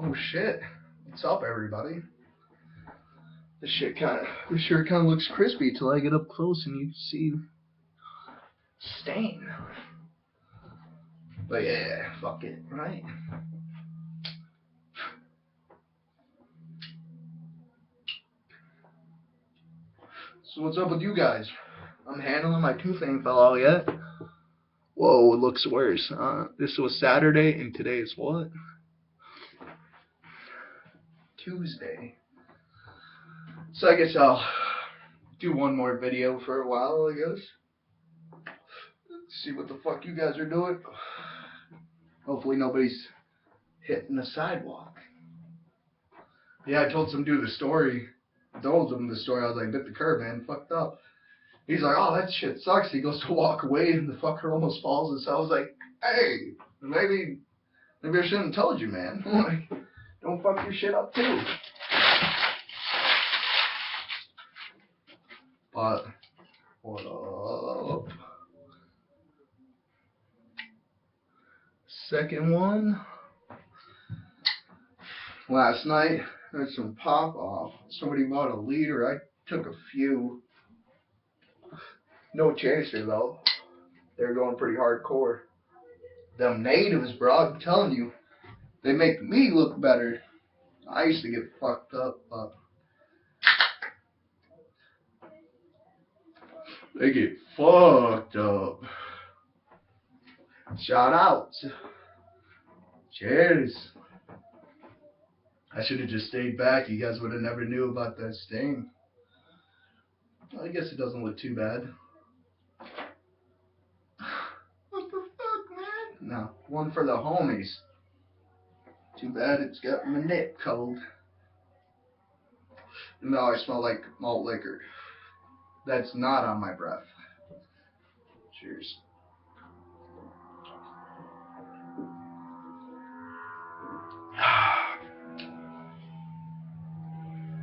Oh shit. What's up, everybody? This shirt kind of looks crispy till I get up close and you see stain. But yeah, fuck it, right? So what's up with you guys? I'm handling my tooth ain't fell out yet. Whoa, it looks worse. This was Saturday and today is what? Tuesday. So I guess I'll do one more video for a while, I guess. See what the fuck you guys are doing. Hopefully nobody's hitting the sidewalk. Yeah, I told some dude the story. I told him the story. I was like, bit the curb, man. Fucked up. He's like, oh, that shit sucks. He goes to walk away and the fucker almost falls. And so I was like, hey, maybe I shouldn't have told you, man. Like, don't fuck your shit up too. But what up? Second one. Last night, I had some pop off. Somebody bought a liter. I took a few. No chaser though. They're going pretty hardcore. Them natives, bro, I'm telling you, they make me look better. I used to get fucked up, but they get fucked up. Shout out. Cheers. I should have just stayed back. You guys would have never knew about that stain. Well, I guess it doesn't look too bad. What the fuck, man? No, one for the homies. Too bad it's got my neck cold. No, I smell like malt liquor. That's not on my breath. Cheers.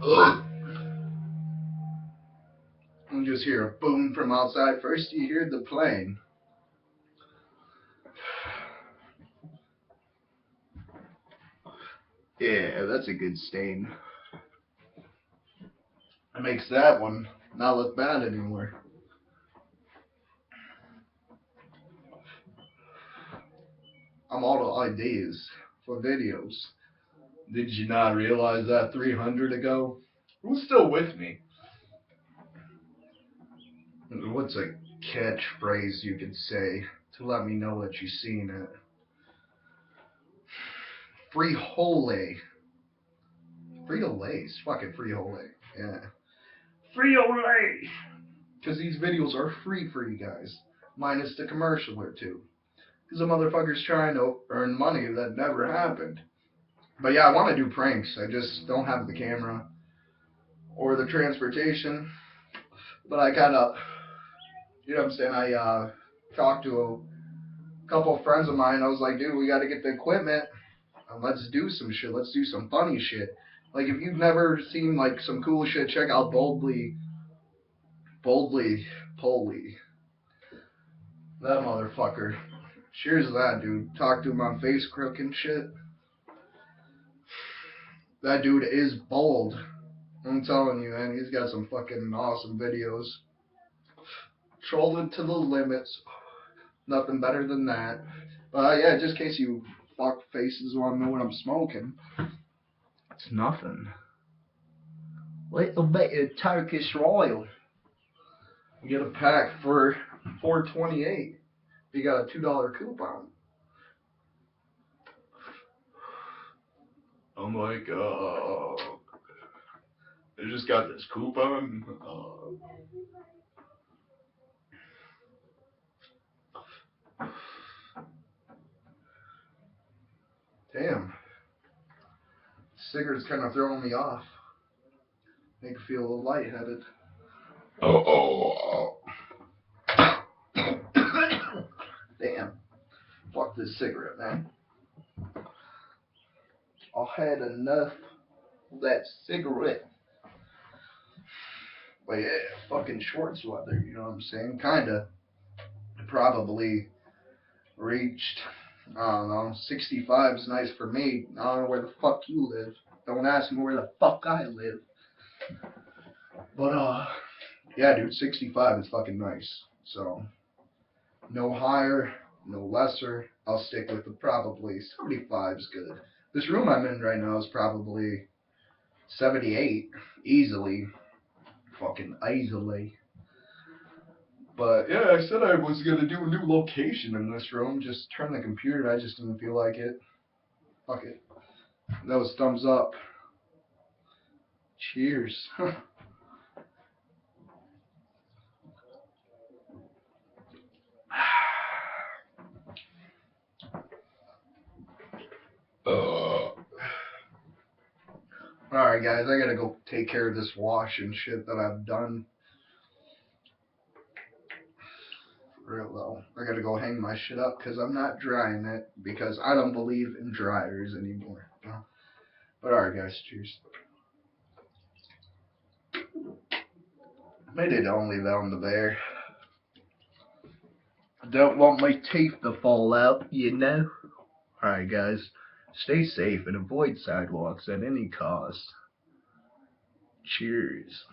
Ugh. You just hear a boom from outside. First you hear the plane. Yeah, that's a good stain. It makes that one not look bad anymore. I'm out of ideas for videos. Did you not realize that 300 ago? Who's still with me? What's a catchphrase you could say to let me know that you've seen it? Free-hole. Frito-Lay's. Fucking Frito-Lay. Yeah. Frito-Lay! Because these videos are free for you guys. Minus the commercial or two. Because the motherfucker's trying to earn money that never happened. But yeah, I want to do pranks. I just don't have the camera or the transportation. But I kind of, you know what I'm saying, I talked to a couple of friends of mine. I was like, dude, we got to get the equipment and let's do some shit. Let's do some funny shit. Like, if you've never seen, like, some cool shit, check out Boldly Polly. That motherfucker. Cheers to that, dude. Talk to him on Facebook and shit. That dude is bold. I'm telling you, man. He's got some fucking awesome videos. Trolling to the limits. Nothing better than that. But yeah, just in case you fuck faces want to know what I'm smoking. It's nothing. Little bit of Turkish Royal. You get a pack for $4.28. You got a $2 coupon. I'm like, I just got this coupon. Damn. Cigarette's kind of throwing me off. Make me feel a little lightheaded. Damn. Fuck this cigarette, man. I had enough of that cigarette. But yeah, fucking shorts weather, you know what I'm saying? Kinda. Probably reached I don't know. 65 is nice for me. I don't know where the fuck you live. Don't ask me where the fuck I live. But, yeah, dude, 65 is fucking nice. So, no higher, no lesser. I'll stick with the probably 75 is good. This room I'm in right now is probably 78. Easily. Fucking easily. But, yeah, I said I was going to do a new location in this room. Just turn the computer. I just didn't feel like it. Fuck it. That was thumbs up. Cheers. Alright guys, I gotta go take care of this wash and shit that I've done. For real though. I gotta go hang my shit up because I'm not drying it because I don't believe in dryers anymore. But alright guys, cheers. Made it only down the bear. Don't want my teeth to fall out, you know. Alright guys, stay safe and avoid sidewalks at any cost. Cheers.